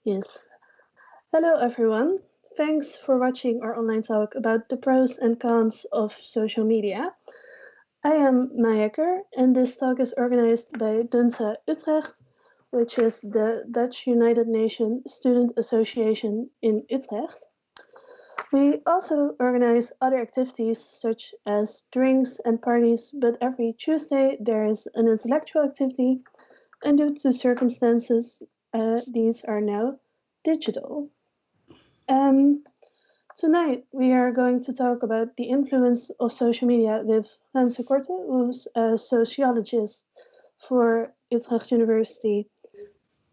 Yes. Hello, everyone. Thanks for watching our online talk about the pros and cons of social media. I am Mayeker, and this talk is organized by Rense Utrecht, which is the Dutch United Nations Student Association in Utrecht. We also organize other activities such as drinks and parties, but every Tuesday there is an intellectual activity, and due to circumstances, these are now digital. Um, Tonight we are going to talk about the influence of social media with Rense Corten, who's a sociologist for Utrecht University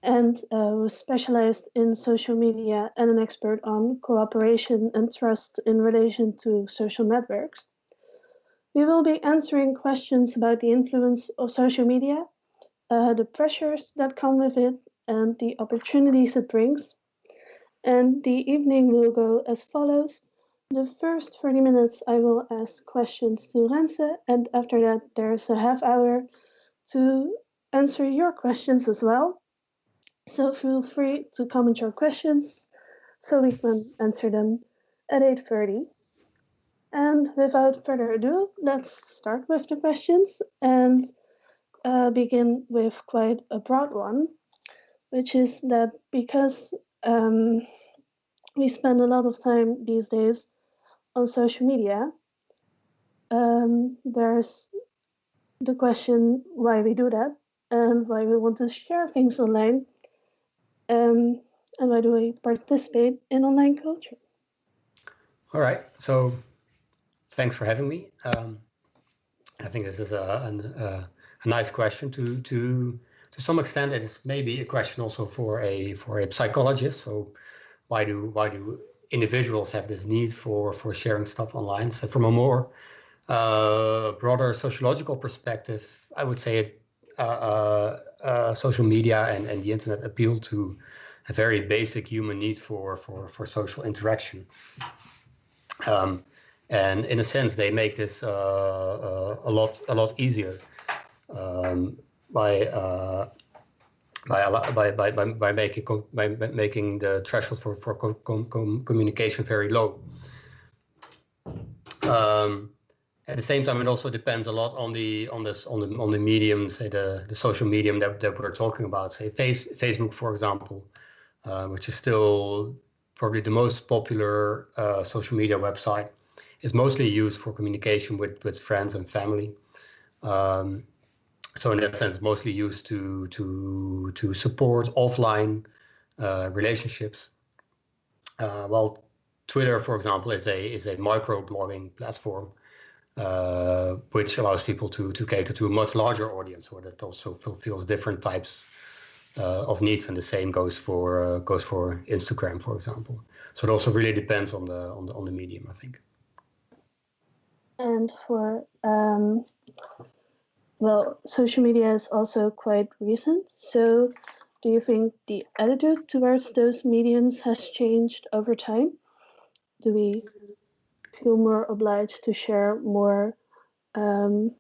and who's specialized in social media and an expert on cooperation and trust in relation to social networks. We will be answering questions about the influence of social media, the pressures that come with it, and the opportunities it brings. And the evening will go as follows. The first 30 minutes I will ask questions to Rense, and after that there's a half hour to answer your questions as well. So feel free to comment your questions so we can answer them at 8:30. And without further ado, let's start with the questions and begin with quite a broad one, which is that because we spend a lot of time these days on social media, there's the question why we do that and why we want to share things online, and why do we participate in online culture. All right, so thanks for having me. I think this is a nice question. To some extent, it is maybe a question also for a psychologist. So why do individuals have this need for sharing stuff online? So from a more broader sociological perspective, I would say social media and the internet appeal to a very basic human need for social interaction. And in a sense, they make this a lot easier by making the threshold for communication very low. At the same time, it also depends a lot on the medium, say the social medium that we're talking about. Say Facebook, for example, which is still probably the most popular social media website. Is mostly used for communication with friends and family. So in that sense, it's mostly used to support offline relationships. While Twitter, for example, is a micro-blogging platform, which allows people to cater to a much larger audience, or that also fulfills different types of needs, and the same goes for Instagram, for example. So it also really depends on the medium, I think. And for social media is also quite recent. So do you think the attitude towards those mediums has changed over time? Do we feel more obliged to share more in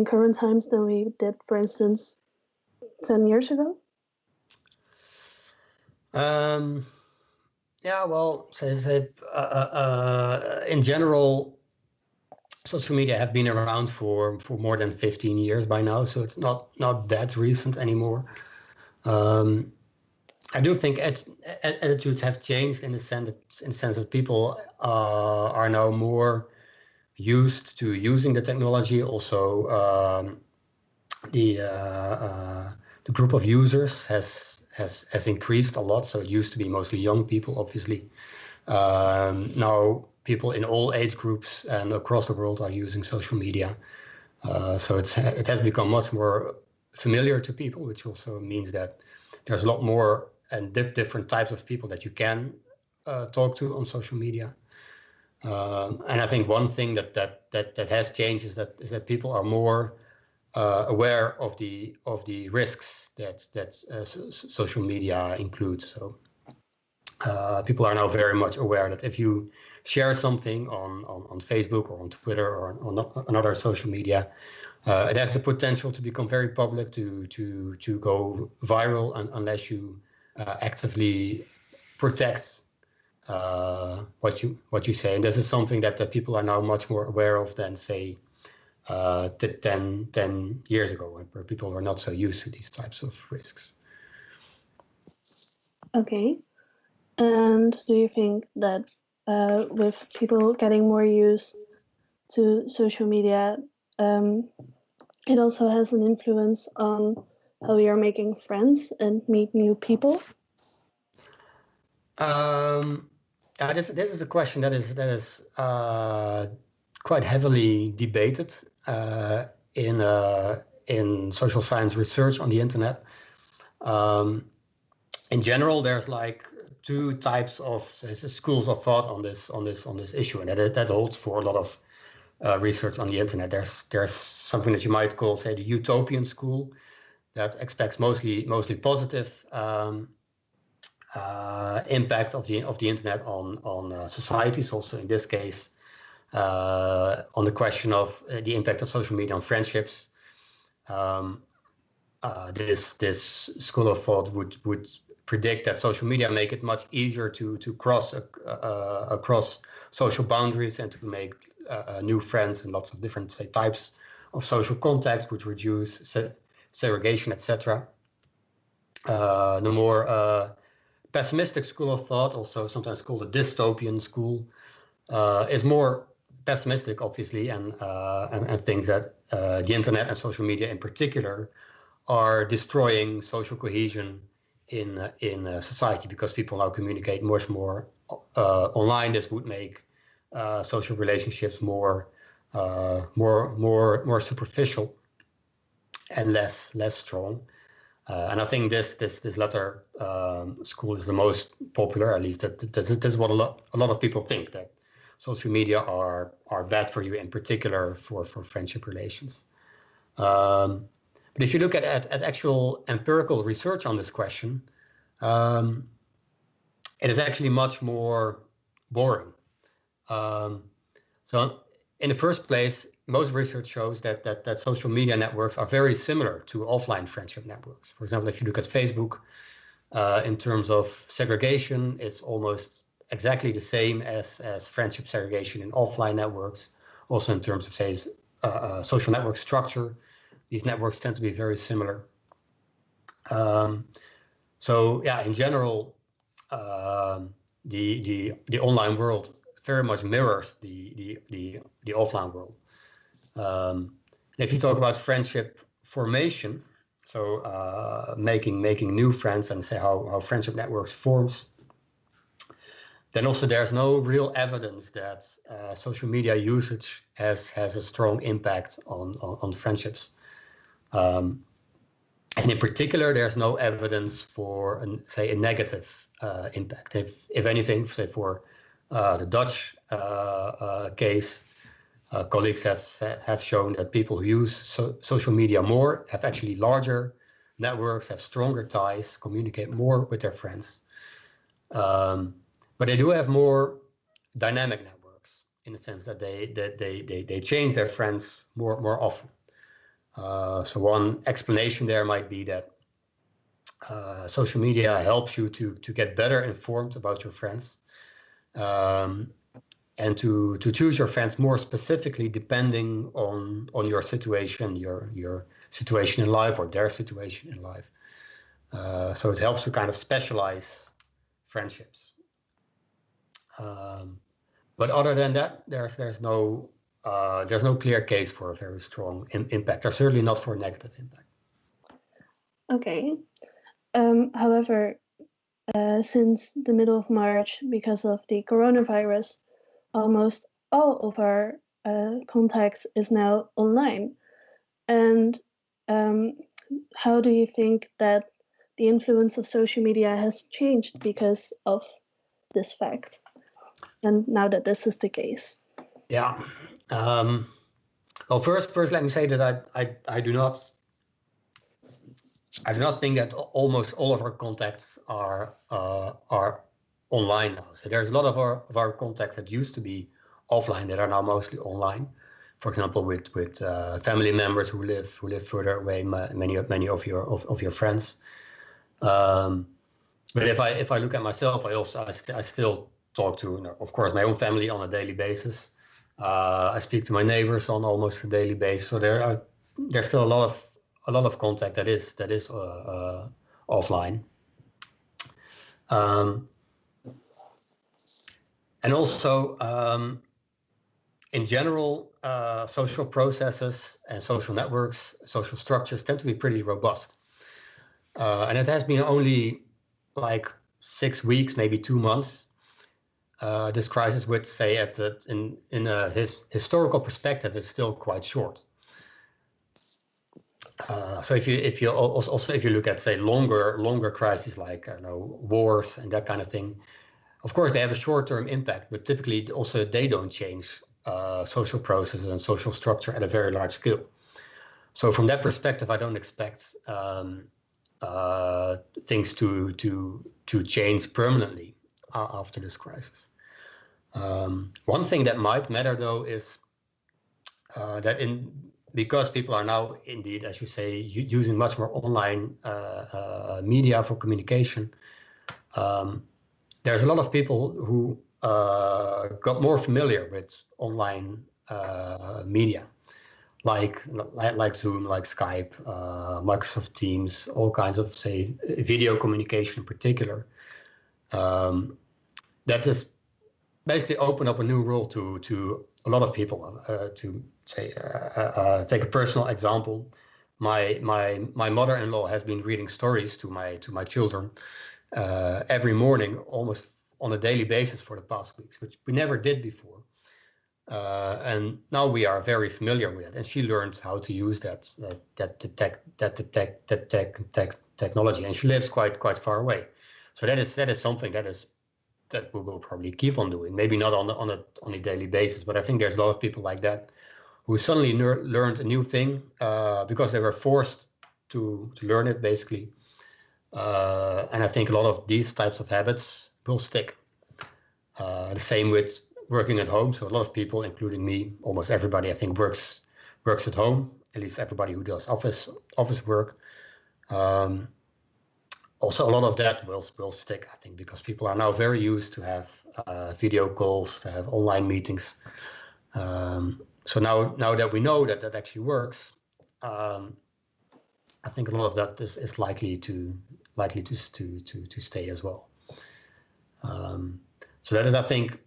current times than we did, for instance, 10 years ago? Yeah, well, in general, social media have been around for more than 15 years by now, so it's not that recent anymore. I do think attitudes have changed in the sense that people are now more used to using the technology. Also, the group of users has increased a lot. So it used to be mostly young people, obviously. Now people in all age groups and across the world are using social media. So it has become much more familiar to people, which also means that there's a lot more and different types of people that you can talk to on social media. And I think one thing that has changed is that people are more aware of the risks that social media includes. So people are now very much aware that if you share something on Facebook or on Twitter or on another social media, it has the potential to become very public, to go viral, unless you actively protect what you say. And this is something that the people are now much more aware of than, say, 10 years ago, where people were not so used to these types of risks. Okay. And do you think that with people getting more used to social media, it also has an influence on how we are making friends and meet new people? This is a question that is quite heavily debated in social science research on the internet. In general, there's like two types of schools of thought on this issue, and that holds for a lot of research on the internet. There's something that you might call, say, the utopian school, that expects mostly positive impact of the internet on societies. Also, in this case, on the question of the impact of social media on friendships. This school of thought would predict that social media make it much easier to cross across social boundaries and to make new friends and lots of different, say, types of social contacts, which reduce segregation, etc. The more pessimistic school of thought, also sometimes called the dystopian school, is more pessimistic, obviously, and thinks that the internet and social media in particular are destroying social cohesion in society, because people now communicate much more online. This would make social relationships more superficial and less strong. And I think this latter school is the most popular. At least this is what a lot of people think, that social media are bad for you, in particular for friendship relations. But if you look at actual empirical research on this question, it is actually much more boring. So in the first place, most research shows that social media networks are very similar to offline friendship networks. For example, if you look at Facebook, in terms of segregation, it's almost exactly the same as friendship segregation in offline networks. Also in terms of, say, social network structure, these networks tend to be very similar. So yeah, in general, the online world very much mirrors the offline world. If you talk about friendship formation, so making new friends and say how friendship networks forms, then also there's no real evidence that social media usage has a strong impact on friendships. And in particular, there's no evidence for, say, a negative impact. If anything, say for the Dutch case, colleagues have shown that people who use social media more have actually larger networks, have stronger ties, communicate more with their friends. But they do have more dynamic networks, in the sense that they change their friends more often. So one explanation there might be that social media helps you to get better informed about your friends, and to choose your friends more specifically depending on your situation, your situation in life, or their situation in life. So it helps to kind of specialize friendships. But other than that, there's no clear case for a very strong impact, or certainly not for a negative impact. Okay. However, since the middle of March, because of the coronavirus, almost all of our contacts is now online. And how do you think that the influence of social media has changed because of this fact? And now that this is the case. Yeah. Well, first, let me say that I do not think that almost all of our contacts are online now. So there's a lot of our contacts that used to be offline that are now mostly online. For example, with family members who live further away, many of your friends. But if I look at myself, I still talk to, of course, my own family on a daily basis. I speak to my neighbors on almost a daily basis. So there's still a lot of contact that is offline. And also, in general, social processes and social networks, social structures tend to be pretty robust. And it has been only like 6 weeks, maybe 2 months. This crisis would say in a historical perspective, it's still quite short. So if you also if you look at, say, longer crises like wars and that kind of thing, of course they have a short-term impact, but typically also they don't change social processes and social structure at a very large scale. So from that perspective, I don't expect things to change permanently after this crisis. One thing that might matter, though, is that because people are now indeed, as you say, using much more online media for communication, there's a lot of people who got more familiar with online media, like Zoom, like Skype, Microsoft Teams, all kinds of, say, video communication in particular. That is basically open up a new world to a lot of people. To say, take a personal example, my mother-in-law has been reading stories to my children every morning, almost on a daily basis for the past weeks, which we never did before. And now we are very familiar with it, and she learns how to use that technology, and she lives quite far away. So that is something that we will probably keep on doing. Maybe not on a daily basis, but I think there's a lot of people like that who suddenly learned a new thing because they were forced to learn it, basically. And I think a lot of these types of habits will stick. The same with working at home. So a lot of people, including me, almost everybody, I think, works at home. At least everybody who does office work. Also, a lot of that will stick, I think, because people are now very used to have video calls, to have online meetings. So now that we know that actually works, I think a lot of that is likely to stay as well. So that is, I think,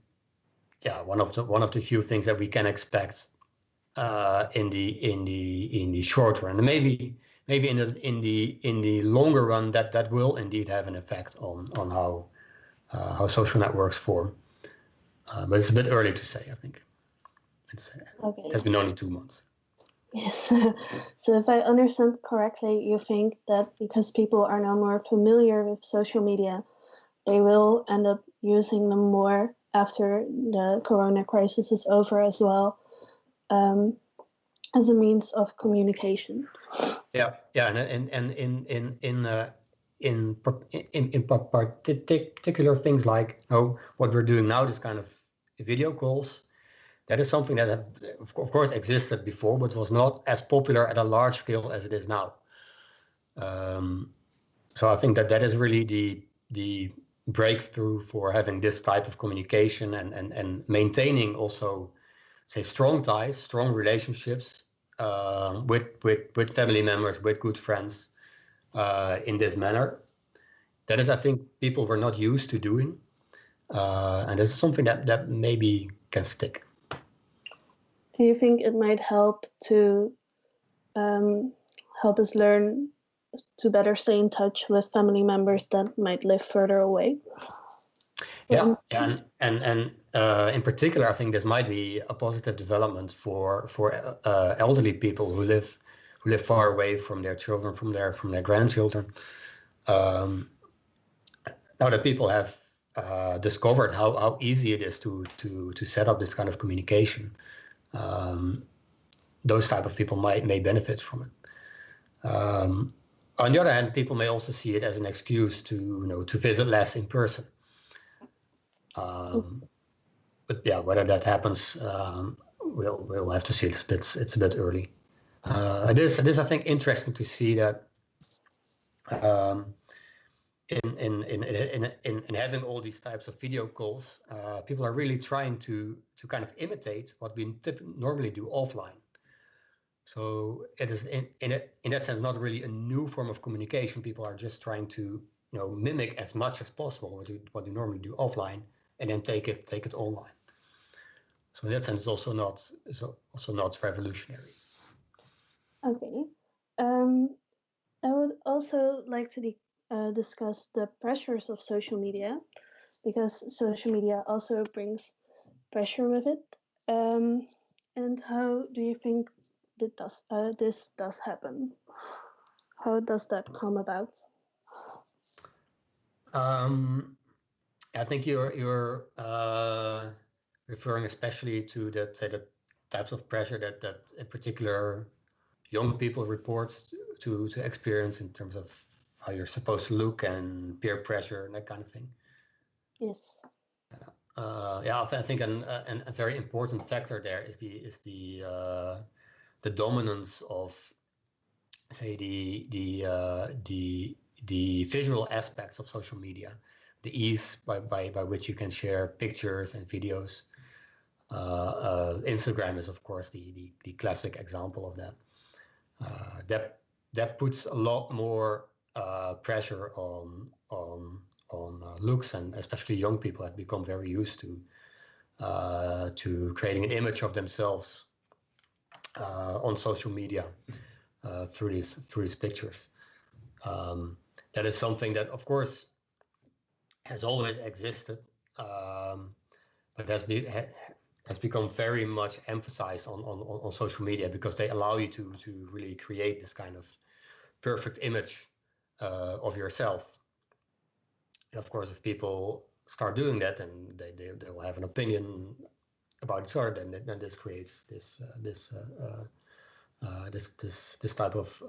one of the few things that we can expect in the short run, and maybe in the longer run that will indeed have an effect on how social networks form. But it's a bit early to say, I think. Okay. It has been only 2 months. Yes. So if I understand correctly, you think that because people are now more familiar with social media, they will end up using them more after the corona crisis is over as well, as a means of communication. Yeah, and in particular things like what we're doing now, this kind of video calls, that is something that of course existed before, but was not as popular at a large scale as it is now. So I think that is really the breakthrough for having this type of communication and maintaining also, say, strong ties, strong relationships with family members, with good friends in this manner. That is, I think, people were not used to doing, and this is something that maybe can stick. Do you think it might help to help us learn to better stay in touch with family members that might live further away? Yeah, and in particular, I think this might be a positive development for elderly people who live far away from their children, from their grandchildren. Now that people have discovered how easy it is to set up this kind of communication, those type of people may benefit from it. On the other hand, people may also see it as an excuse to visit less in person. But yeah, whether that happens, we'll have to see. It's a bit early. It is, I think, interesting to see that in having all these types of video calls, people are really trying to kind of imitate what we normally do offline. So it is in that sense not really a new form of communication. People are just trying to mimic as much as possible what you normally do offline, and then take it online. So in that sense, it's also not revolutionary. Okay. I would also like to discuss the pressures of social media, because social media also brings pressure with it. And how do you think this does happen? How does that come about? I think you're referring especially to the types of pressure that in particular young people report to experience in terms of how you're supposed to look and peer pressure and that kind of thing. Yes. I think a very important factor there is the dominance of, say, the visual aspects of social media, the ease by which you can share pictures and videos. Instagram is, of course, the classic example of that. That puts a lot more pressure on looks, and especially young people have become very used to creating an image of themselves on social media through these pictures. That is something that, of course, has always existed, but has become very much emphasized on social media, because they allow you to really create this kind of perfect image of yourself. And of course, if people start doing that, and they will have an opinion about each other, then this creates this type of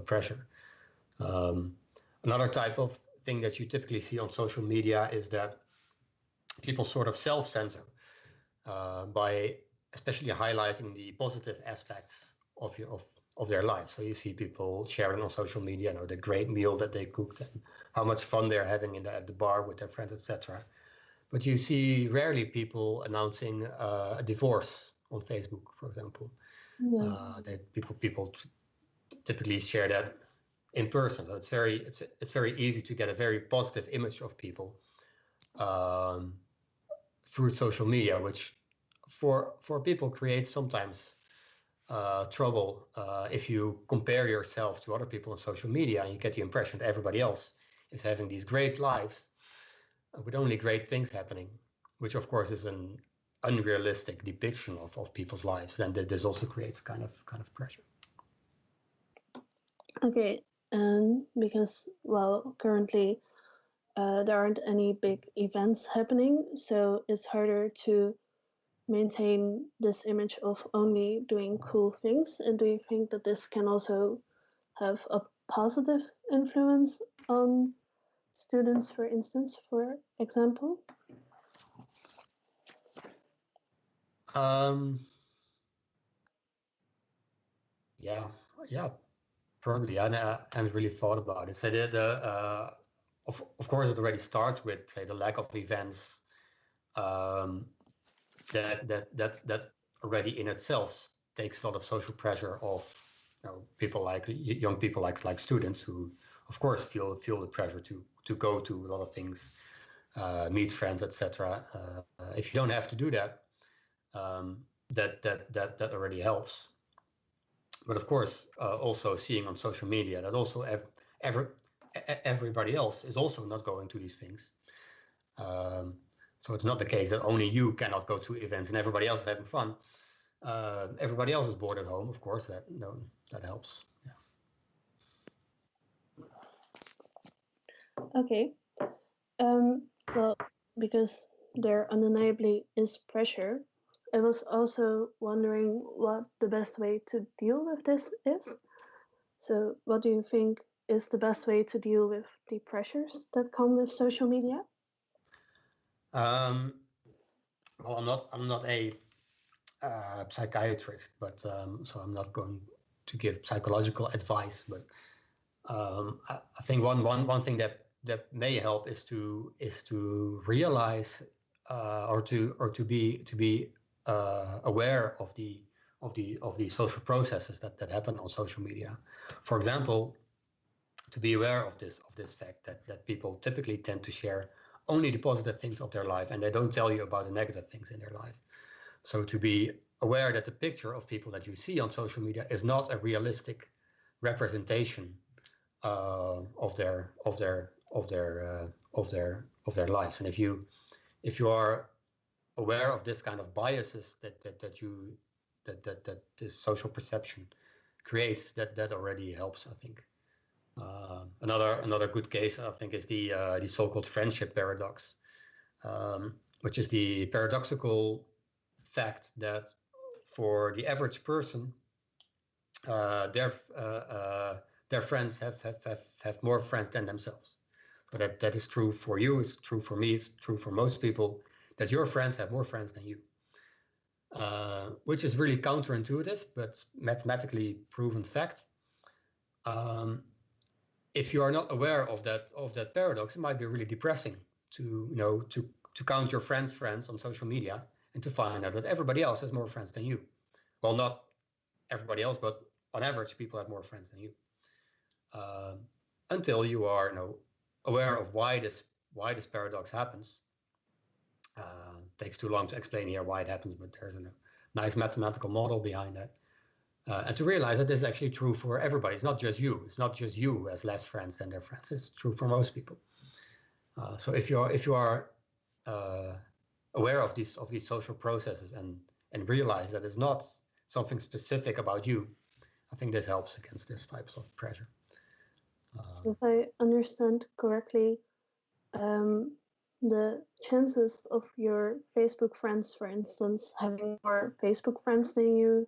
pressure. Another type of thing that you typically see on social media is that people sort of self-censor by especially highlighting the positive aspects of their life. So you see people sharing on social media, the great meal that they cooked and how much fun they're having at the bar with their friends, etc. But you see rarely people announcing a divorce on Facebook, for example. Yeah. That people typically share that in person. So it's very easy to get a very positive image of people through social media, which for people creates sometimes trouble if you compare yourself to other people on social media and you get the impression that everybody else is having these great lives with only great things happening, which of course is an unrealistic depiction of people's lives. Then this also creates kind of pressure. Okay, and because, well, currently there aren't any big events happening, so it's harder to maintain this image of only doing cool things. And do you think that this can also have a positive influence on students, for instance, for example? Yeah, probably. I haven't really thought about it. So of course, it already starts with, say, the lack of events. That already in itself takes a lot of social pressure off people like young people like students, who of course feel the pressure to go to a lot of things, meet friends, etc. If you don't have to do that, that already helps. But of course, also seeing on social media that also everybody else is also not going to these things. So it's not the case that only you cannot go to events and everybody else is having fun. Everybody else is bored at home. Of course, that helps. Yeah. Okay. Well, because there undeniably is pressure, I was also wondering what the best way to deal with this is. So, what do you think is the best way to deal with the pressures that come with social media? Well, I'm not a psychiatrist, but so I'm not going to give psychological advice. But I think one thing that may help is to realize or to be aware of the social processes that happen on social media. For example, to be aware of this fact that people typically tend to share only the positive things of their life, and they don't tell you about the negative things in their life. So to be aware that the picture of people that you see on social media is not a realistic representation of their lives. And if you are aware of this kind of biases that this social perception creates, that already helps, I think. Another good case, I think, is the so-called friendship paradox, which is the paradoxical fact that for the average person, their friends have more friends than themselves. So that is true for you, it's true for me, it's true for most people, that your friends have more friends than you. Which is really counterintuitive, but mathematically proven fact. If you are not aware of that paradox, it might be really depressing to count your friends on social media and to find out that everybody else has more friends than you. Well, not everybody else, but on average, people have more friends than you. Until you are aware of why this paradox happens. Takes too long to explain here why it happens, but there's a nice mathematical model behind that. And to realize that this is actually true for everybody. It's not just you. It's not just you as less friends than their friends. It's true for most people. So if you are aware of these social processes and realize that it's not something specific about you, I think this helps against this types of pressure. So if I understand correctly, the chances of your Facebook friends, for instance, having more Facebook friends than you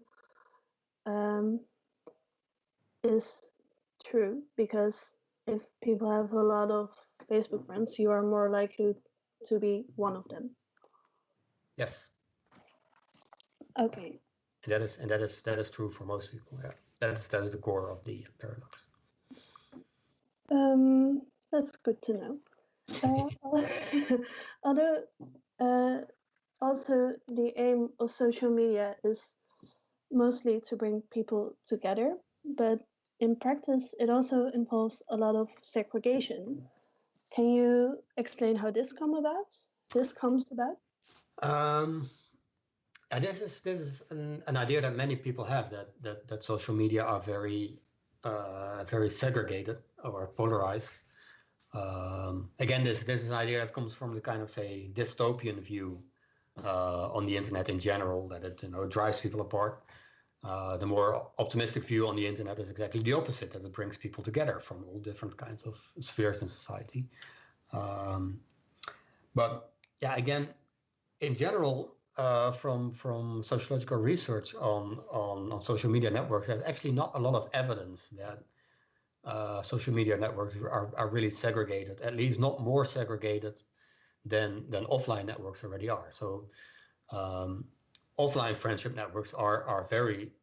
is true, because if people have a lot of Facebook friends, you are more likely to be one of them. Yes. Okay. And that is true for most people. Yeah, that is the core of the paradox. That's good to know. Also, the aim of social media is mostly to bring people together, but in practice, it also involves a lot of segregation. Can you explain how this comes about? And this is an idea that many people have, that social media are very segregated or polarized. Again, this is an idea that comes from the kind of, say, dystopian view on the internet in general, that it drives people apart. The more optimistic view on the internet is exactly the opposite, that it brings people together from all different kinds of spheres in society. But yeah, again, in general, from sociological research on social media networks, there's actually not a lot of evidence that social media networks are really segregated, at least not more segregated than offline networks already are. So offline friendship networks are very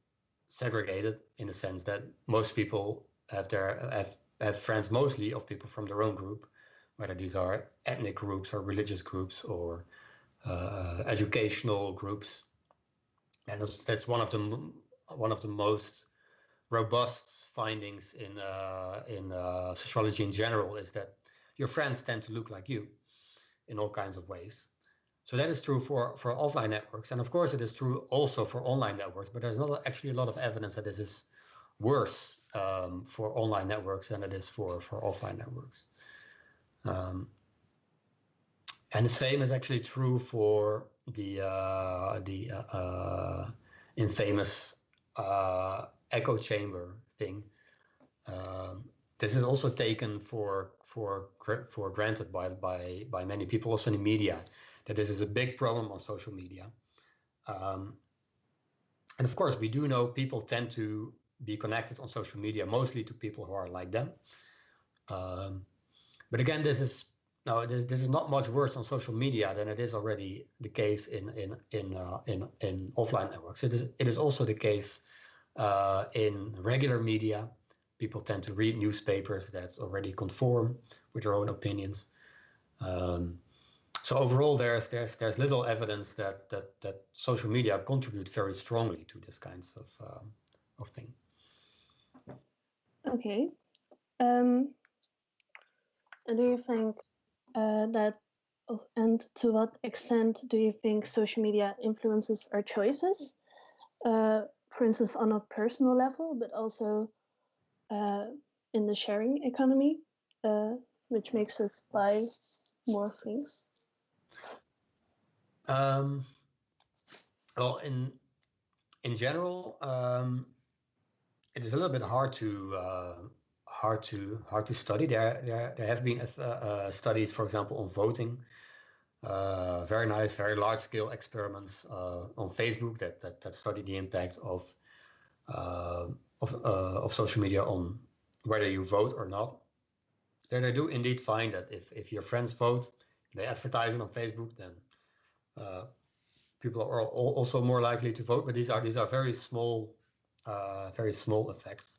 segregated in the sense that most people have friends mostly of people from their own group, whether these are ethnic groups or religious groups or educational groups. And that's one of the most robust findings in sociology in general, is that your friends tend to look like you in all kinds of ways. So that is true for offline networks, and of course it is true also for online networks, but there's not actually a lot of evidence that this is worse for online networks than it is for offline networks. And the same is actually true for the infamous echo chamber thing. This is also taken for granted by many people, also in the media, that this is a big problem on social media. And of course, we do know people tend to be connected on social media mostly to people who are like them. But again, this is not much worse on social media than it is already the case in offline networks. It is also the case in regular media, people tend to read newspapers that already conform with their own opinions. So overall, there's little evidence that social media contribute very strongly to this kinds of thing. Okay. And do you think and to what extent do you think social media influences our choices? For instance, on a personal level, but also in the sharing economy, which makes us buy more things? Well, in general, it is a little bit hard to study. There have been studies, for example, on voting. Very nice, very large scale experiments on Facebook that study the impact of social media on whether you vote or not. Then I do indeed find that if your friends vote, they advertise it on Facebook, then people are also more likely to vote. But these are very small effects.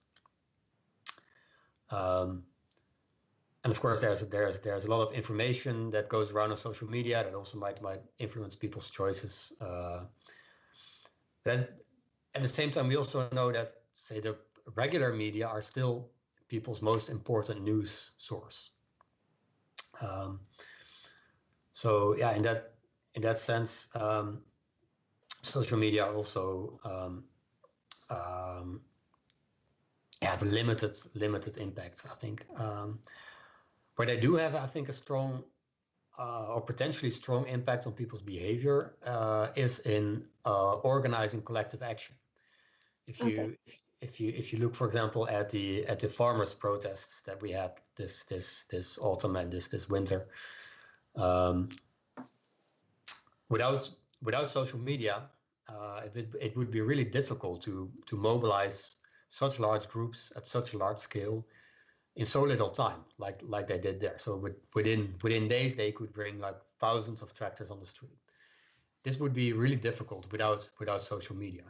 And of course, there's a lot of information that goes around on social media that also might influence people's choices. But at the same time, we also know that, say, the regular media are still people's most important news source. So yeah, in that sense, social media also have limited impact, I think. Where they do have, I think, a strong or potentially strong impact on people's behavior is in organizing collective action. If you look, for example, at the farmers' protests that we had this autumn and this winter, without social media, it would be really difficult to mobilize such large groups at such a large scale in so little time, like they did there. So within days, they could bring like thousands of tractors on the street. This would be really difficult without social media.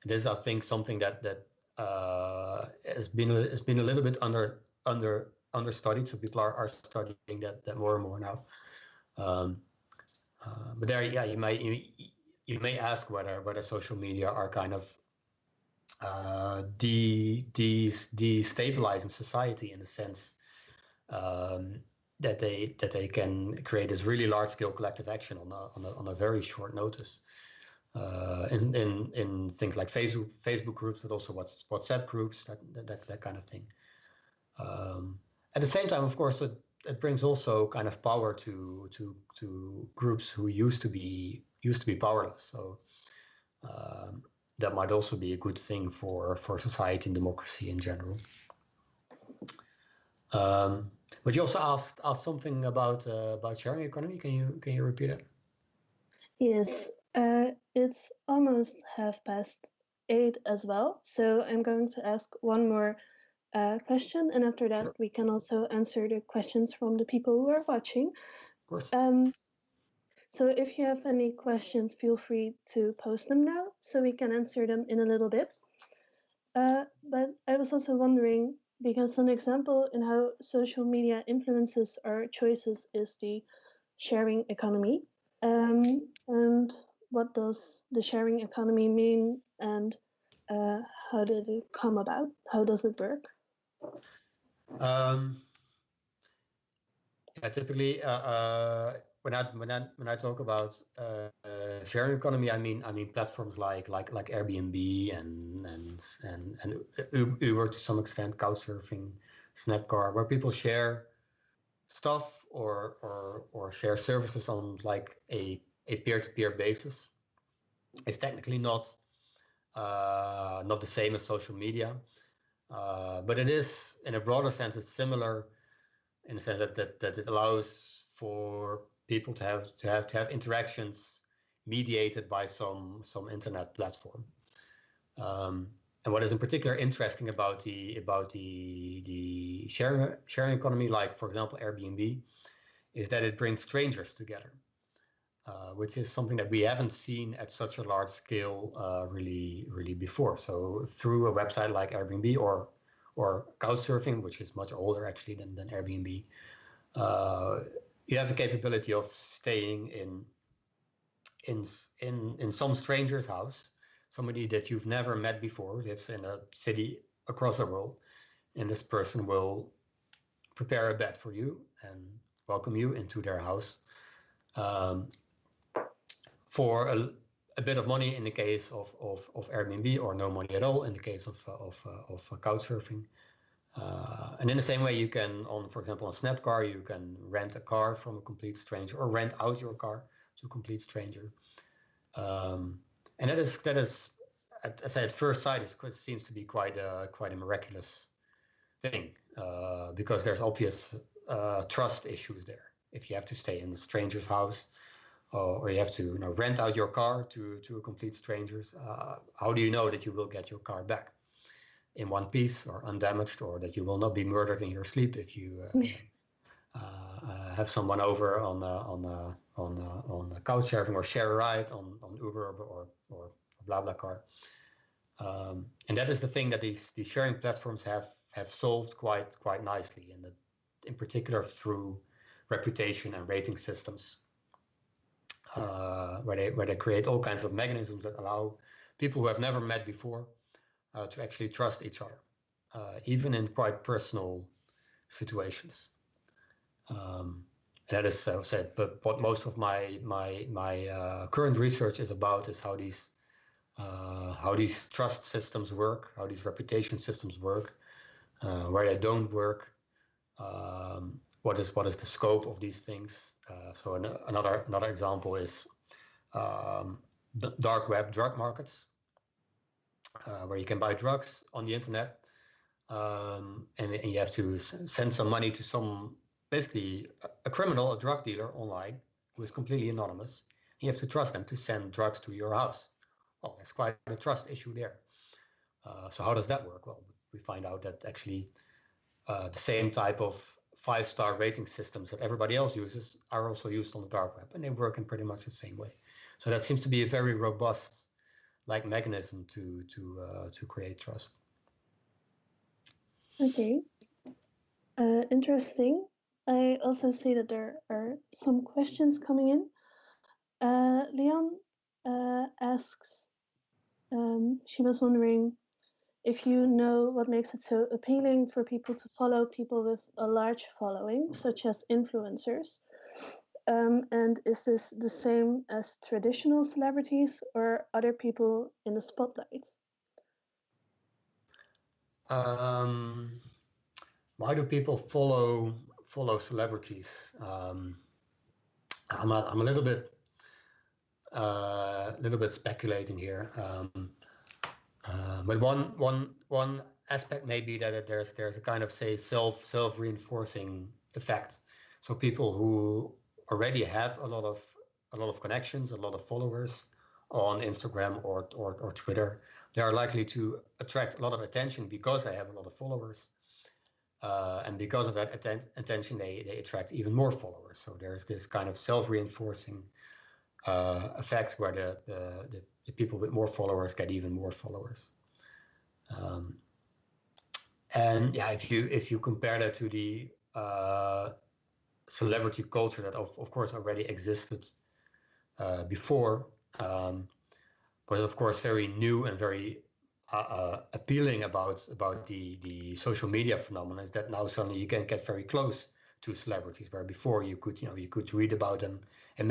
This is, I think, something that has been a little bit understudied. So people are studying that more and more now. But there, yeah, you may ask whether social media are kind of destabilizing society in the sense that they can create this really large scale collective action on a very short notice. In things like Facebook groups, but also WhatsApp groups, that kind of thing. At the same time, of course, it brings also kind of power to groups who used to be powerless. So that might also be a good thing for society and democracy in general. But you also asked something about sharing economy. Can you repeat it? Yes, it's almost 8:30 as well. So I'm going to ask one more question, and after that, Sure. we can also answer the questions from the people who are watching. Of course. So if you have any questions, feel free to post them now, so we can answer them in a little bit. But I was also wondering, because an example in how social media influences our choices is the sharing economy. And what does the sharing economy mean, and how did it come about? How does it work? Yeah, typically, when I talk about sharing economy, I mean platforms like Airbnb and Uber to some extent, Couchsurfing, Snapcar, where people share stuff or share services on like a peer-to-peer basis. It's technically not the same as social media, but it is, in a broader sense, it's similar in the sense that it allows for people to have interactions mediated by some internet platform. And what is in particular interesting about the sharing economy, like for example Airbnb, is that it brings strangers together, which is something that we haven't seen at such a large scale really before. So through a website like Airbnb or or couchsurfing, which is much older actually than Airbnb. You have the capability of staying in some stranger's house, somebody that you've never met before, lives in a city across the world, and this person will prepare a bed for you and welcome you into their house for a bit of money in the case of Airbnb, or no money at all in the case of couchsurfing. And in the same way, you can, for example, on Snapcar, you can rent a car from a complete stranger, or rent out your car to a complete stranger. And that is, at first sight, it seems to be quite a miraculous thing, because there's obvious trust issues there. If you have to stay in a stranger's house, or you have to rent out your car to a complete strangers, how do you know that you will get your car back in one piece or undamaged, or that you will not be murdered in your sleep if you have someone over on a couch sharing, or share a ride on Uber or BlaBlaCar. And that is the thing that these sharing platforms have solved quite nicely, and that in particular through reputation and rating systems, where they create all kinds of mechanisms that allow people who have never met before to actually trust each other, even in quite personal situations. And that is said, but what most of my current research is about is how these trust systems work, how these reputation systems work, where they don't work, what is the scope of these things. So another example is the dark web drug markets, where you can buy drugs on the internet, and you have to send some money to some, basically a criminal, a drug dealer online, who is completely anonymous. You have to trust them to send drugs to your house. Well, there's quite a trust issue there. So how does that work? Well, we find out that actually the same type of 5-star rating systems that everybody else uses are also used on the dark web, and they work in pretty much the same way. So that seems to be a very robust mechanism to create trust. Okay. Interesting. I also see that there are some questions coming in. Leon asks, she was wondering if you know what makes it so appealing for people to follow people with a large following, such as influencers. And is this the same as traditional celebrities or other people in the spotlight? Why do people follow celebrities? I'm a little bit speculating here, but one aspect may be that there's a kind of, say, self-reinforcing effect. So people who already have a lot of connections, a lot of followers on Instagram or Twitter, they are likely to attract a lot of attention because they have a lot of followers. And because of that attention, they attract even more followers. So there's this kind of self-reinforcing effect where the people with more followers get even more followers. And yeah, if you compare that to the celebrity culture that of course already existed before, but of course very new and very appealing about the social media phenomenon is that now suddenly you can get very close to celebrities, where before you could read about them in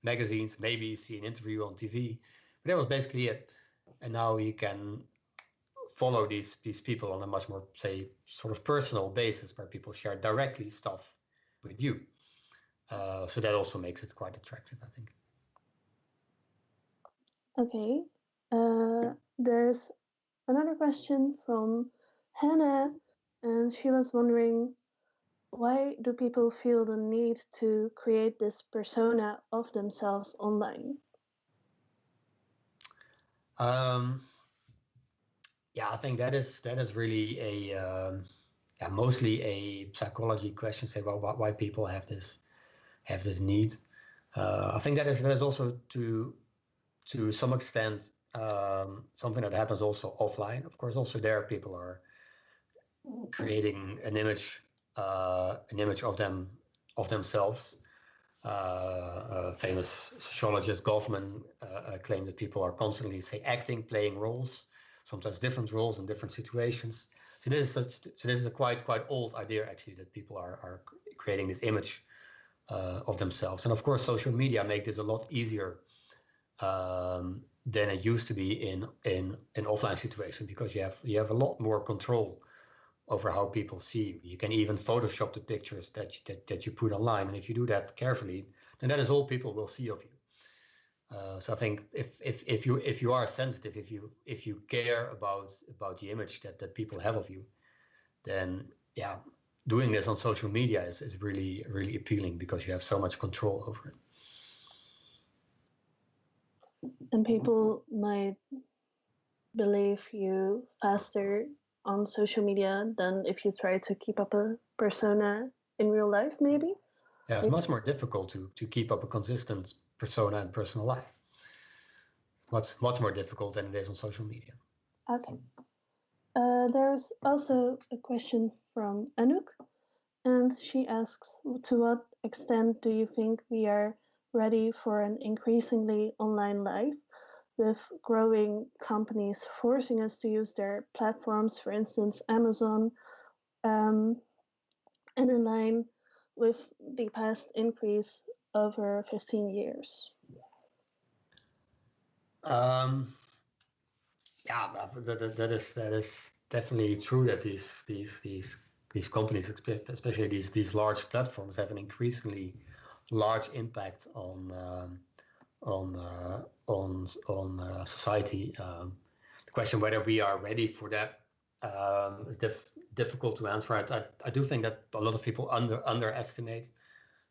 magazines, maybe see an interview on TV, but that was basically it. And now you can follow these people on a much more, say, sort of personal basis, where people share directly stuff with you. So that also makes it quite attractive, I think. Okay. There's another question from Hannah, and she was wondering, why do people feel the need to create this persona of themselves online? Yeah, I think that is really mostly a psychology question. Say, well, why people have this need. I think that is also to some extent something that happens also offline. Of course, also there people are creating an image of themselves. Famous sociologist Goffman claimed that people are constantly, say, acting, playing roles, sometimes different roles in different situations. So this is a quite old idea, actually, that people are creating this image of themselves. And of course, social media make this a lot easier than it used to be in offline situation, because you have a lot more control over how people see you. You can even Photoshop the pictures that you put online, and if you do that carefully, then that is all people will see of you. So I think if you are sensitive, if you care about the image that people have of you, then yeah, doing this on social media is really appealing, because you have so much control over it. And people might believe you faster on social media than if you try to keep up a persona in real life, maybe? Yeah, it's much more difficult to keep up a consistent persona in personal life. It's much more difficult than it is on social media. Okay. There's also a question from Anouk, and she asks, to what extent do you think we are ready for an increasingly online life, with growing companies forcing us to use their platforms, for instance, Amazon, and in line with the past increase over 15 years? Yeah, that is definitely true, that these companies, especially these large platforms, have an increasingly large impact on society. The question whether we are ready for that is difficult to answer. I do think that a lot of people underestimate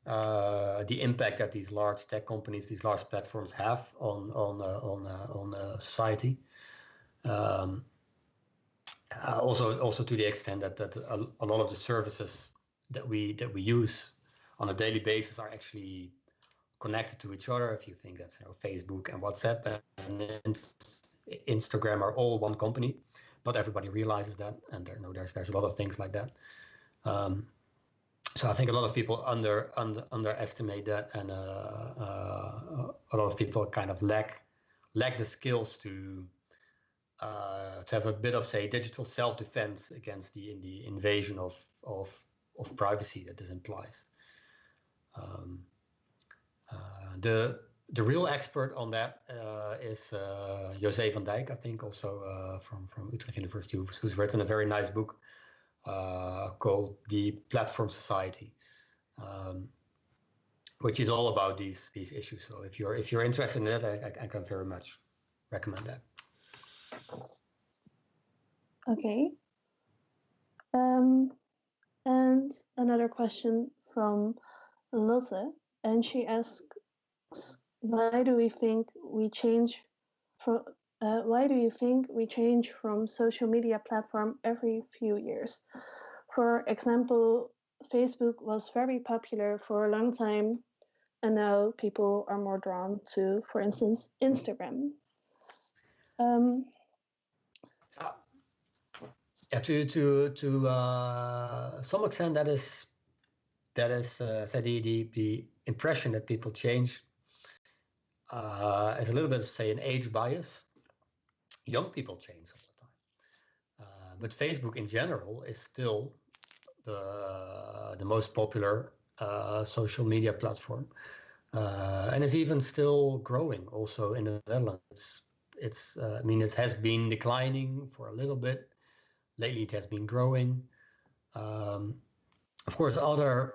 the impact that these large tech companies, these large platforms have on society. Also to the extent that a lot of the services that we use on a daily basis are actually connected to each other. If you think that Facebook and WhatsApp and Instagram are all one company, not everybody realizes that, and there's a lot of things like that. So I think a lot of people underestimate that, and a lot of people kind of lack the skills to have a bit of, say, digital self-defense against the invasion of privacy that this implies. The real expert on that is José van Dijk, I think, also from Utrecht University, who's written a very nice book called The Platform Society, which is all about these issues. So if you're interested in that, I can very much recommend that. Okay. And another question from Lotte, and she asks, why do you think we change from social media platform every few years? For example, Facebook was very popular for a long time, and now people are more drawn to, for instance, Instagram. Yeah, to some extent, that is say the impression that people change is a little bit, say, an age bias. Young people change all the time, but Facebook in general is still the most popular social media platform, and is even still growing. Also in the Netherlands, I mean, it has been declining for a little bit. Lately, it has been growing. Of course, other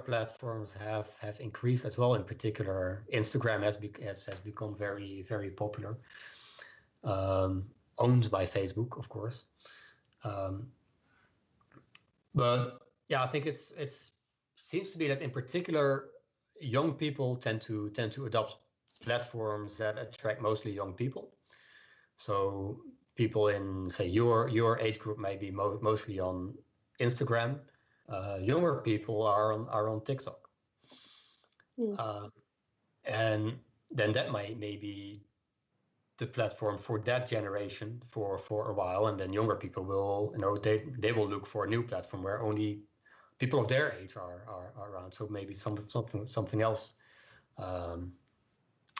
platforms have increased as well. In particular, Instagram has become very popular, owned by Facebook, of course. But yeah, I think it's seems to be that in particular, young people tend to adopt platforms that attract mostly young people. So people in, say, your age group may be mostly on Instagram. Younger people are on TikTok. Yes. And then that might maybe the platform for that generation for a while, and then younger people will, they will look for a new platform where only people of their age are around. So maybe something else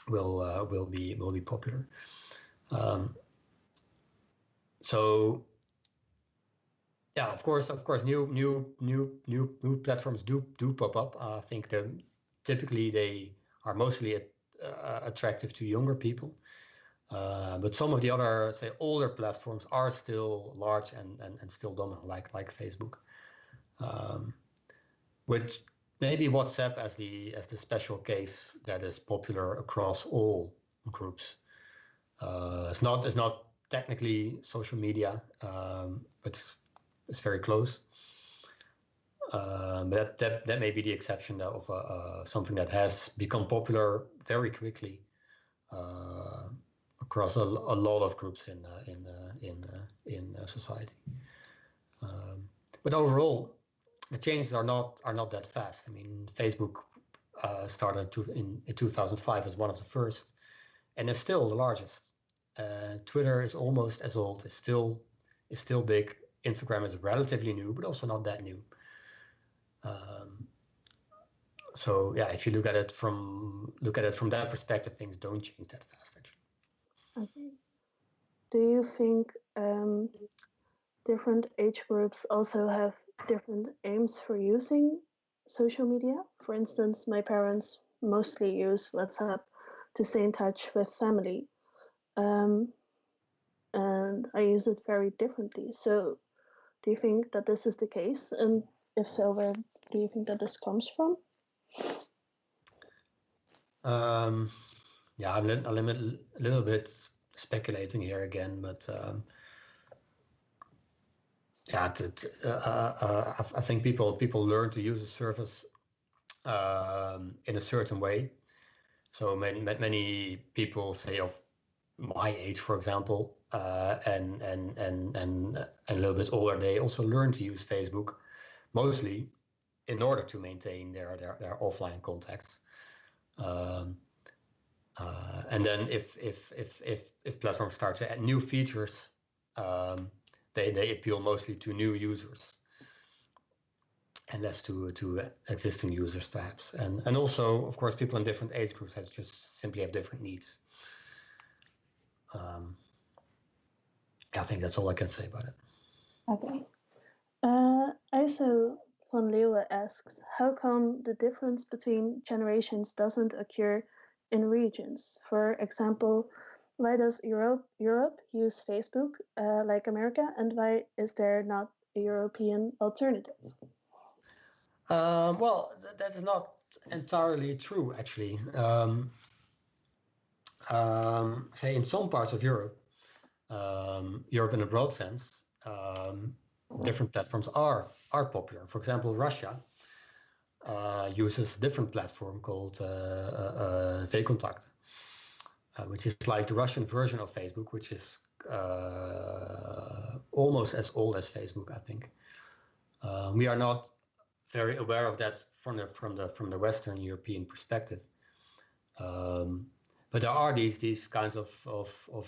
will be popular. So yeah, of course, new platforms do pop up. I think typically they are mostly attractive to younger people. But some of the other, say, older platforms are still large and still dominant, like Facebook. With maybe WhatsApp as the special case that is popular across all groups. It's not technically social media, but it's very close. But that may be the exception of something that has become popular very quickly across a lot of groups in society. But overall, the changes are not that fast. I mean, Facebook started in 2005 as one of the first, and is still the largest. Twitter is almost as old. Is still big. Instagram is relatively new, but also not that new. So yeah, if you look at it from that perspective, things don't change that fast, actually. Okay. Do you think different age groups also have different aims for using social media? For instance, my parents mostly use WhatsApp to stay in touch with family, and I use it very differently. So, do you think that this is the case? And if so, where do you think that this comes from? Yeah, I'm a little bit speculating here again, but yeah, I think people learn to use a service in a certain way. So many people, say of my age, for example, and a little bit older, they also learn to use Facebook mostly in order to maintain their offline contacts. And then if platforms start to add new features, they appeal mostly to new users and less to existing users, perhaps. And also, of course, people in different age groups simply have different needs. I think that's all I can say about it. Okay. ISO von Leeuwen asks, how come the difference between generations doesn't occur in regions? For example, why does Europe use Facebook like America, and why is there not a European alternative? Well, that's not entirely true, actually. Say in some parts of Europe, Europe in a broad sense, different platforms are popular. For example, Russia uses a different platform called VKontakte, which is like the Russian version of Facebook, which is almost as old as Facebook, I think. We are not very aware of that from the Western European perspective. But there are these kinds of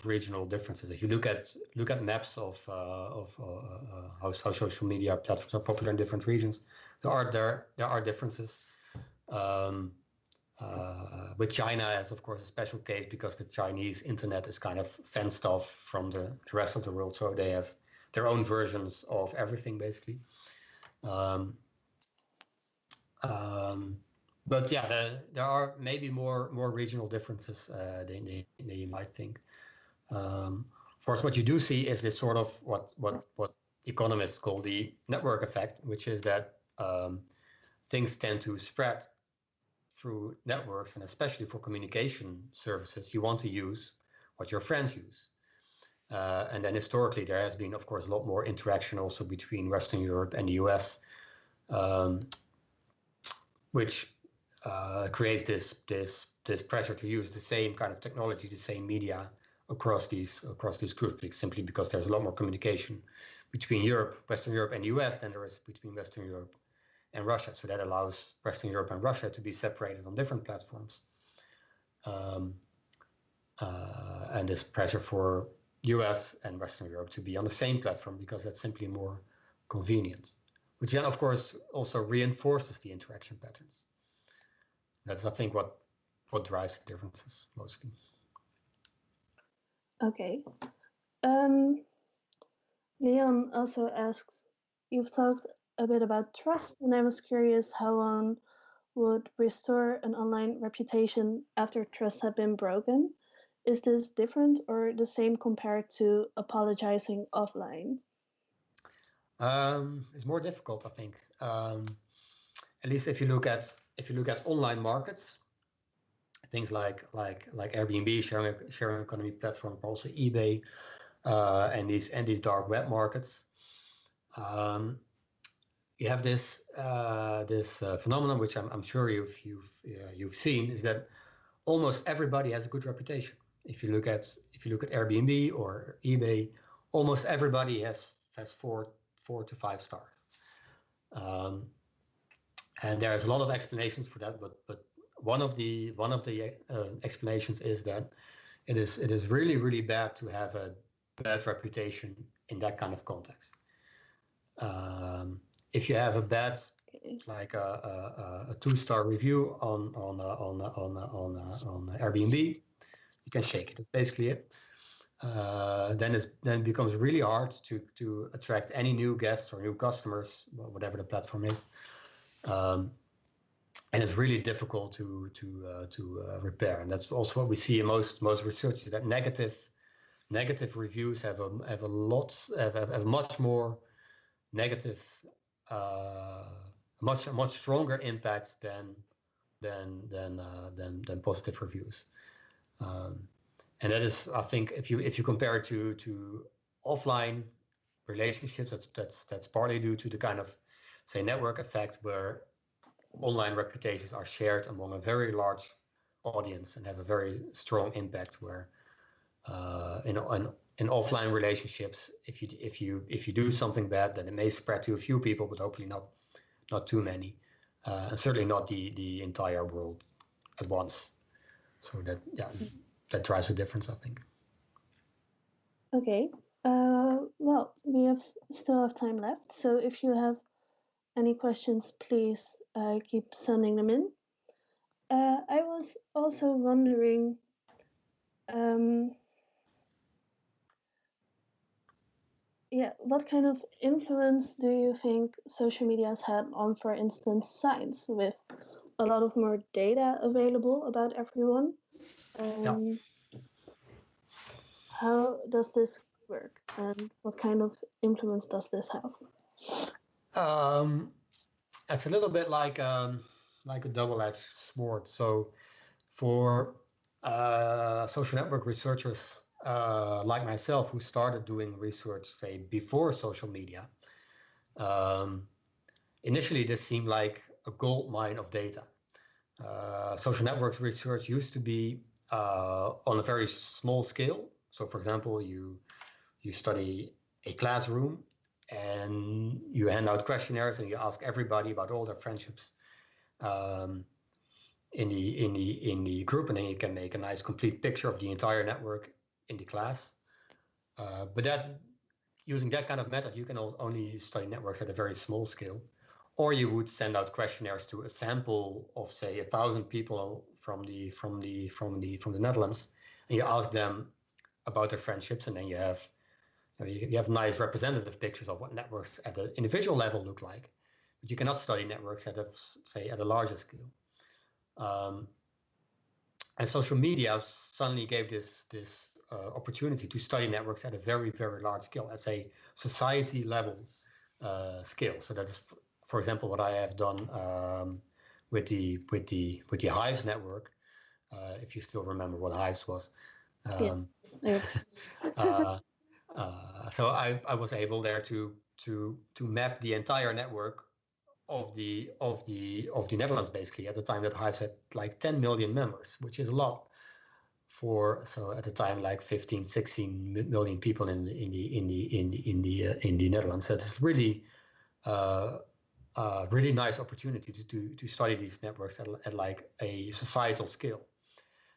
regional differences. If you look at maps of how social media platforms are popular in different regions, there are differences. With China is of course a special case because the Chinese internet is kind of fenced off from the rest of the world, so they have their own versions of everything basically. But yeah, there are maybe more regional differences than you might think. Of course, what you do see is this sort of what economists call the network effect, which is that things tend to spread through networks, and especially for communication services, you want to use what your friends use. And then historically, there has been, of course, a lot more interaction also between Western Europe and the US, which creates this pressure to use the same kind of technology, the same media across these groups, simply because there's a lot more communication between Western Europe and the US than there is between Western Europe and Russia. So that allows Western Europe and Russia to be separated on different platforms. and this pressure for US and Western Europe to be on the same platform because that's simply more convenient, which then of course also reinforces the interaction patterns. That's, I think, what drives the differences mostly. Okay. Leon also asks, you've talked a bit about trust, and I was curious how one would restore an online reputation after trust had been broken. Is this different or the same compared to apologizing offline? It's more difficult, I think. At least if you look at online markets, things like Airbnb, sharing economy platform, but also eBay, and these dark web markets. You have this phenomenon, which I'm sure you've seen, is that almost everybody has a good reputation. If you look at Airbnb or eBay, almost everybody has 4 to 5 stars. And there's a lot of explanations for that, but one of the explanations is that it is really bad to have a bad reputation in that kind of context. If you have a bad, like a 2-star review on Airbnb, you can shake it. That's basically it. Then it becomes really hard to attract any new guests or new customers, whatever the platform is. And it's really difficult to repair, and that's also what we see in most research, is that negative reviews have a much more negative, much stronger impact than positive reviews. And that is, I think, if you compare it to offline relationships, that's partly due to the kind of, say, network effect where online reputations are shared among a very large audience and have a very strong impact. Where in offline relationships, if you do something bad, then it may spread to a few people, but hopefully not too many, and certainly not the entire world at once. So that drives a difference, I think. Okay. Well, we still have time left, so if you have any questions, please keep sending them in. I was also wondering, what kind of influence do you think social media has had on, for instance, science, with a lot of more data available about everyone? How does this work, and what kind of influence does this have? It's a little bit like a double-edged sword. So for social network researchers like myself, who started doing research, say, before social media, initially this seemed like a gold mine of data. Social networks research used to be on a very small scale. So, for example, you study a classroom and you hand out questionnaires and you ask everybody about all their friendships in the group, and then you can make a nice complete picture of the entire network in the class. But using that kind of method, you can only study networks at a very small scale. Or you would send out questionnaires to a sample of, say, 1,000 people from the Netherlands, and you ask them about their friendships, and then you have nice representative pictures of what networks at the individual level look like. But you cannot study networks at a larger scale. And social media suddenly gave this opportunity to study networks at a very, very large scale, at a society level scale. So that's, for example, what I have done with the Hives network. If you still remember what Hives was. So I was able there to map the entire network of the Netherlands, basically, at the time that Hives had like 10 million members, which is a lot so at the time, like 15, 16 million people in the Netherlands. So it's really really nice opportunity to study these networks at like a societal scale,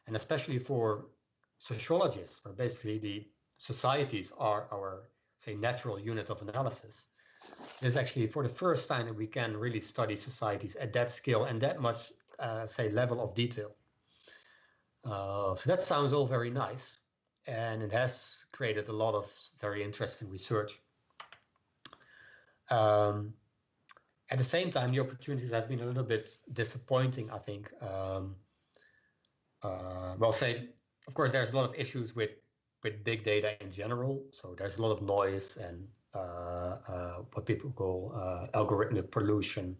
and especially for sociologists, where basically the societies are our, say, natural unit of analysis, this is actually for the first time that we can really study societies at that scale and that much, say, level of detail. So that sounds all very nice, and it has created a lot of very interesting research. At the same time, the opportunities have been a little bit disappointing, I think. Well, say, of course, there's a lot of issues with big data in general. So there's a lot of noise and what people call algorithmic pollution,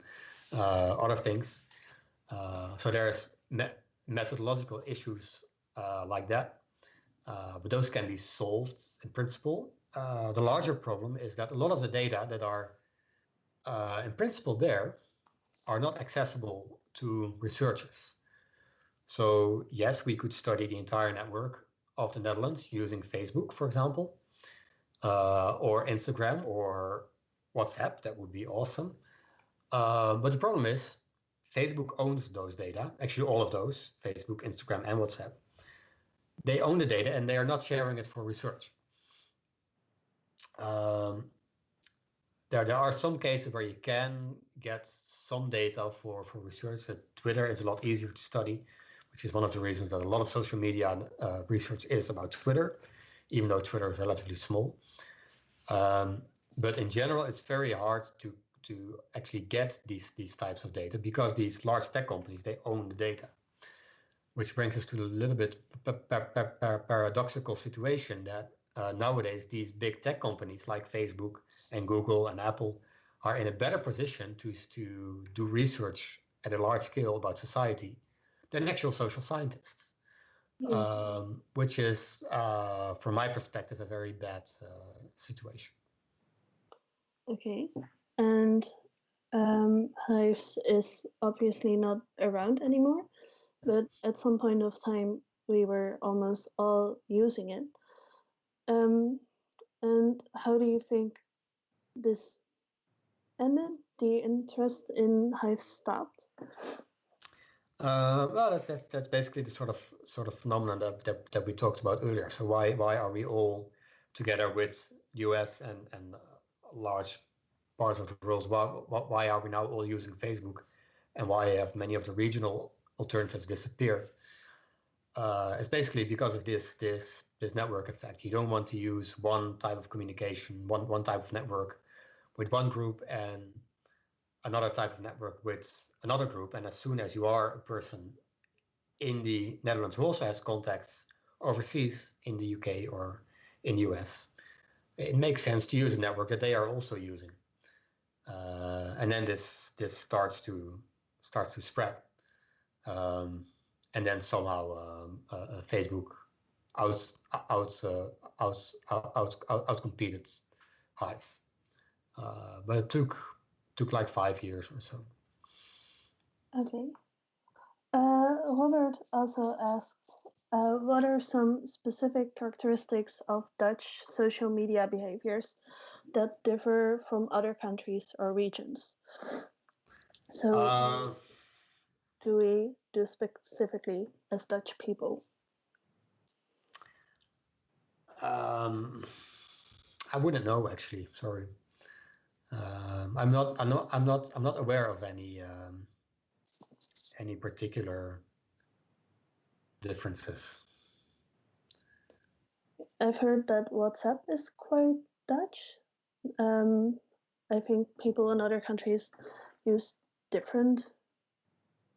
other things. So there's methodological issues like that, but those can be solved in principle. The larger problem is that a lot of the data that are in principle there are not accessible to researchers. So yes, we could study the entire network of the Netherlands using Facebook, for example, or Instagram or WhatsApp. That would be awesome. But the problem is Facebook owns those data, actually all of those, Facebook, Instagram, and WhatsApp. They own the data and they are not sharing it for research. There are some cases where you can get some data for research. Twitter is a lot easier to study, which is one of the reasons that a lot of social media research is about Twitter, even though Twitter is relatively small. But in general, it's very hard to actually get these types of data because these large tech companies, they own the data, which brings us to a little bit paradoxical situation that nowadays these big tech companies like Facebook and Google and Apple are in a better position to do research at a large scale about society than actual social scientists, Yes. which is, from my perspective, a very bad situation. Okay. And Hives is obviously not around anymore, but at some point of time we were almost all using it. And how do you think this ended? The interest in Hives stopped? Well, that's basically the sort of phenomenon that we talked about earlier. So why are we all together with US and large parts of the world? Why are we now all using Facebook, and why have many of the regional alternatives disappeared? It's basically because of this network effect. You don't want to use one type of communication, one type of network with one group and another type of network with another group. And as soon as you are a person in the Netherlands who also has contacts overseas in the UK or in the US, it makes sense to use a network that they are also using. And then this starts to spread. And then somehow Facebook outcompeted Hives. But it took like 5 years or so. Okay. Robert also asked, what are some specific characteristics of Dutch social media behaviors that differ from other countries or regions? So, do we do specifically as Dutch people? I wouldn't know actually. Sorry, I'm not aware of any particular differences. I've heard that WhatsApp is quite Dutch. I think people in other countries use different,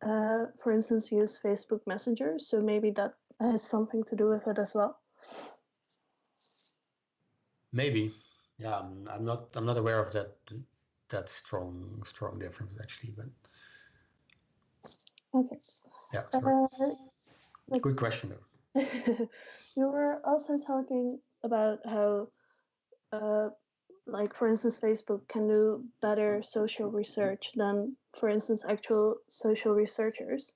for instance, use Facebook Messenger, so maybe that has something to do with it as well. Maybe, yeah. I'm not aware of that strong difference actually, but Okay. yeah. Sorry. Good question though. You were also talking about how, like for instance, Facebook can do better social research than, for instance, actual social researchers,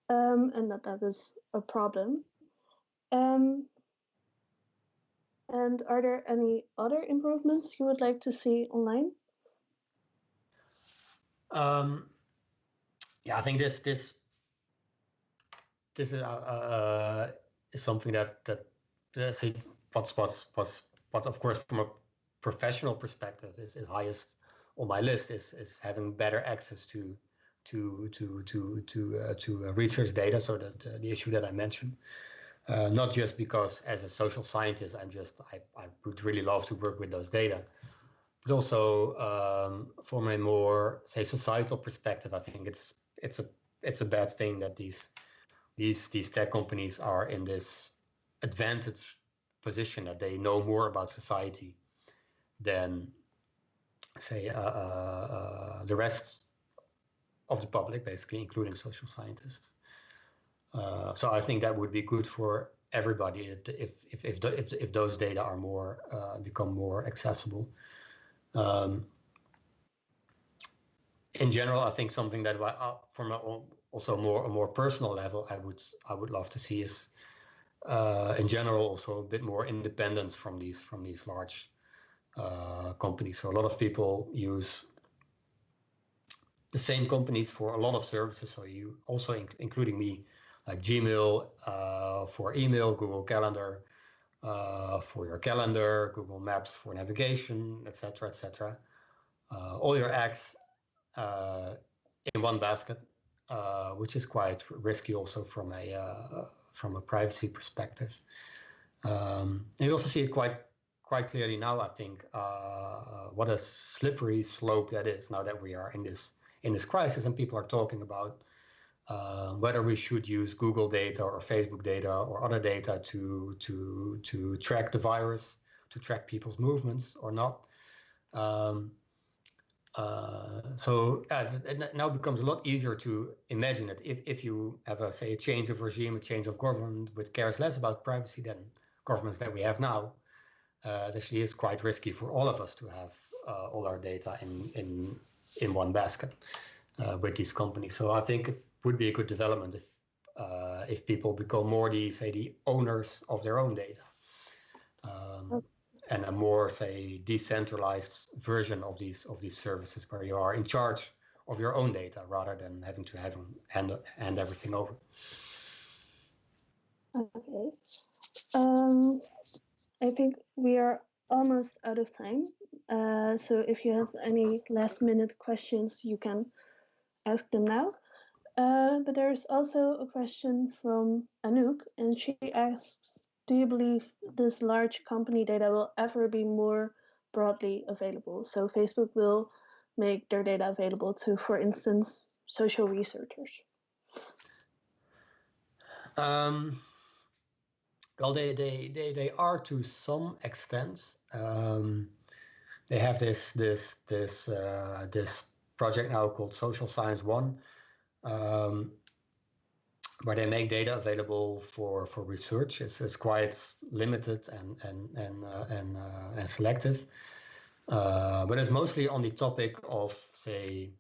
and that is a problem. Um, and are there any other improvements you would like to see online? Yeah, I think this is is something say what's of course from a professional perspective is highest on my list is having better access to research data. So that the issue that I mentioned, not just because as a social scientist I would really love to work with those data, but also from a more, say, societal perspective, I think it's a bad thing that these tech companies are in this advantaged position that they know more about society than, say, the rest of the public, basically, including social scientists. So I think that would be good for everybody if those data are more become more accessible. In general, I think something that from also a more personal level, I would love to see is in general also a bit more independence from these large companies. So a lot of people use the same companies for a lot of services. So you also including me, like Gmail for email, Google Calendar for your calendar, Google Maps for navigation, etc., etc. All your eggs in one basket, which is quite risky also from a privacy perspective. And you also see it quite clearly now, I think, what a slippery slope that is now that we are in this crisis, and people are talking about whether we should use Google data or Facebook data or other data to track the virus, to track people's movements or not. So it now becomes a lot easier to imagine that if you have a change of regime, a change of government, which cares less about privacy than governments that we have now, it actually is quite risky for all of us to have all our data in one basket with these companies. So I think it would be a good development if people become more the owners of their own data. And a more, say, decentralized version of these services where you are in charge of your own data rather than having to hand everything over. Okay. I think we are almost out of time. So if you have any last minute questions, you can ask them now. But there's also a question from Anouk, and she asks, do you believe this large company data will ever be more broadly available? So Facebook will make their data available to, for instance, social researchers. Well, they are to some extent. They have this project now called Social Science One, where they make data available for research. It's quite limited and selective, but it's mostly on the topic of, say,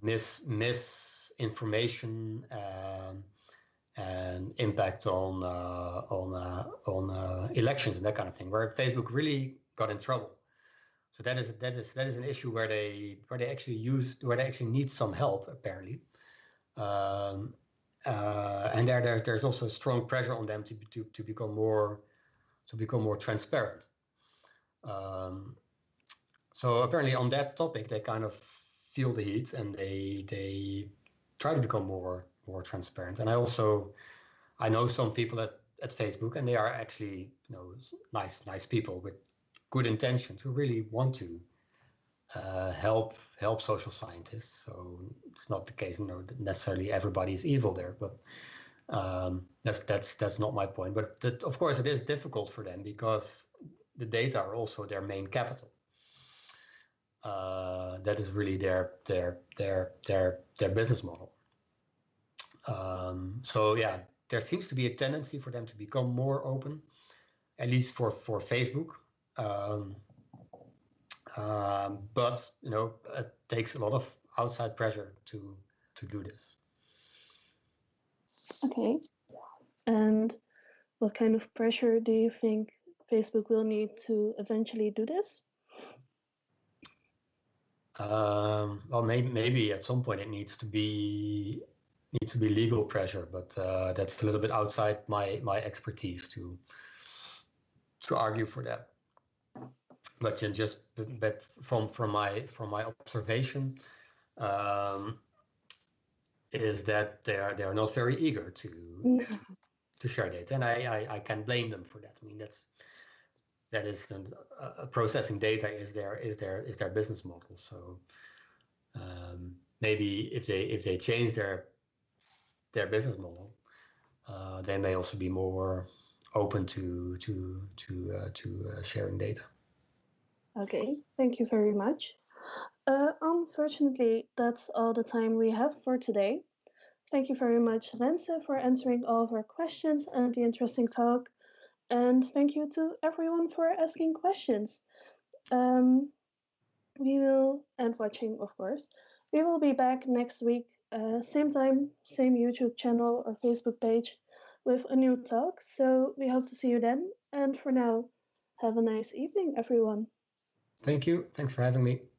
misinformation and impact on elections and that kind of thing, where Facebook really got in trouble. So that is an issue where they actually need some help, apparently. And there's also strong pressure on them to become more transparent. So apparently on that topic they kind of feel the heat and they try to become more transparent. And I know some people at Facebook, and they are actually nice people with good intentions who really want to help social scientists. So it's not the case, necessarily everybody is evil there, but that's not my point. But of course it is difficult for them because the data are also their main capital. That is really their business model. So yeah, there seems to be a tendency for them to become more open, at least for Facebook. But it takes a lot of outside pressure to do this. Okay. And what kind of pressure do you think Facebook will need to eventually do this? Well, maybe at some point it needs to be needs to be legal pressure, but that's a little bit outside my expertise to argue for that. But but from my observation, is that they are not very eager to share data, and I can blame them for that. I mean, that is processing data is their business model. So maybe if they change their business model, they may also be more open to sharing data. Okay, thank you very much. Unfortunately, that's all the time we have for today. Thank you very much, Rense, for answering all of our questions and the interesting talk. And thank you to everyone for asking questions. We will, and watching, of course. We will be back next week, same time, same YouTube channel or Facebook page, with a new talk. So we hope to see you then. And for now, have a nice evening, everyone. Thank you. Thanks for having me.